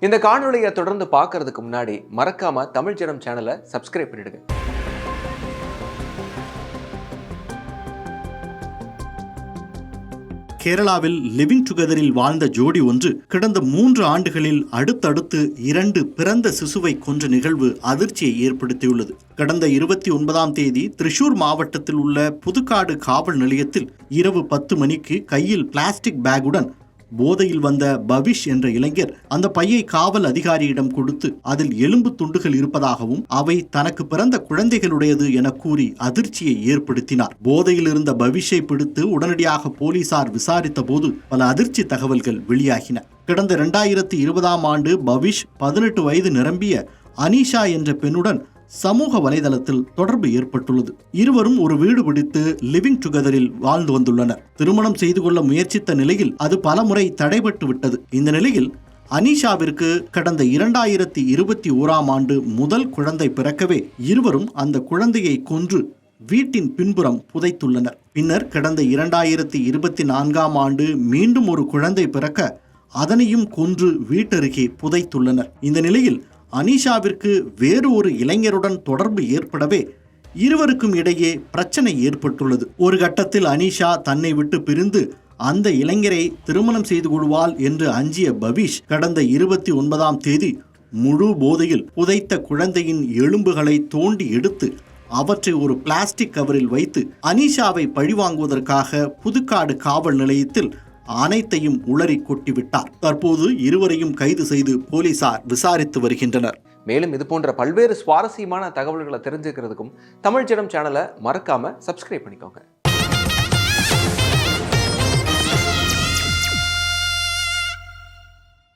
இந்த காணொலியை தொடர்ந்து பார்க்கறதுக்கு முன்னாடி மறக்காம தமிழ் ஜனம் சேனலை சப்ஸ்கிரைப் பண்ணிடுங்க. கேரளாவில் லிவிங் டுகெதரில் வாழ்ந்த ஜோடி ஒன்று கடந்த 3 ஆண்டுகளில் அடுத்தடுத்து 2 பிறந்த சிசுவை கொன்ற நிகழ்வு அதிர்ச்சியை ஏற்படுத்தியுள்ளது. கடந்த 29ஆம் தேதி திரிசூர் மாவட்டத்தில் உள்ள புதுக்காடு காவல் நிலையத்தில் இரவு 10 மணிக்கு கையில் பிளாஸ்டிக் பேக்குடன் போதையில் வந்த பவிஷ் என்ற இளைஞர் அந்த பையை காவல் அதிகாரியிடம் கொடுத்து அதில் எலும்பு துண்டுகள் இருப்பதாகவும் அவை தனக்கு பிறந்த குழந்தைகளுடையது என கூறி அதிர்ச்சியை ஏற்படுத்தினார். போதையில் இருந்த பவிஷை பிடித்து உடனடியாக போலீசார் விசாரித்த போது பல அதிர்ச்சி தகவல்கள் வெளியாகின. கடந்த 2020ஆம் ஆண்டு பவிஷ் 18 வயது நிரம்பிய அனிஷா என்ற பெண்ணுடன் சமூக வலைதளத்தில் தொடர்பு ஏற்பட்டுள்ளது. இருவரும் ஒரு வீடு பிடித்து லிவிங் டுகெதரில் வாழ்ந்து வந்துள்ளனர். திருமணம் செய்து கொள்ள முயற்சித்த நிலையில் அது பலமுறை தடைபட்டு விட்டது. இந்த நிலையில் அனிஷாவிற்கு கடந்த 2021ஆம் ஆண்டு முதல் குழந்தை பிறக்கவே இருவரும் அந்த குழந்தையை கொன்று வீட்டின் பின்புறம் புதைத்துள்ளனர். பின்னர் கடந்த 2024ஆம் ஆண்டு மீண்டும் ஒரு குழந்தை பிறக்க அதனையும் கொன்று வீட்டருகே புதைத்துள்ளனர். இந்த நிலையில் அனிஷாவிற்கு வேறு ஒரு இளைஞருடன் தொடர்பு ஏற்படவே இருவருக்கும் இடையே பிரச்சனை ஏற்பட்டுள்ளது. ஒரு கட்டத்தில் அனிஷா தன்னை விட்டு பிரிந்து அந்த இளைஞரை திருமணம் செய்து கொள்வாள் என்று அஞ்சிய பவிஷ் கடந்த 29ஆம் தேதி முழு போதையில் புதைத்த குழந்தையின் எலும்புகளை தோண்டி எடுத்து அவற்றை ஒரு பிளாஸ்டிக் கவரில் வைத்து அனிஷாவை பழிவாங்குவதற்காக புதுக்காடு காவல் நிலையத்தில் அனைத்தையும் உளறி கொட்டிவிட்டார். தற்போது இருவரையும் கைது செய்து போலீசார் விசாரித்து வருகின்றனர். மேலும் இது போன்ற பல்வேறு சுவாரஸ்யமான தகவல்களை தெரிஞ்சுக்கிறதுக்கும் தமிழ் ஜனம் சேனலை மறக்காம சப்ஸ்கிரைப் பண்ணிக்கோங்க.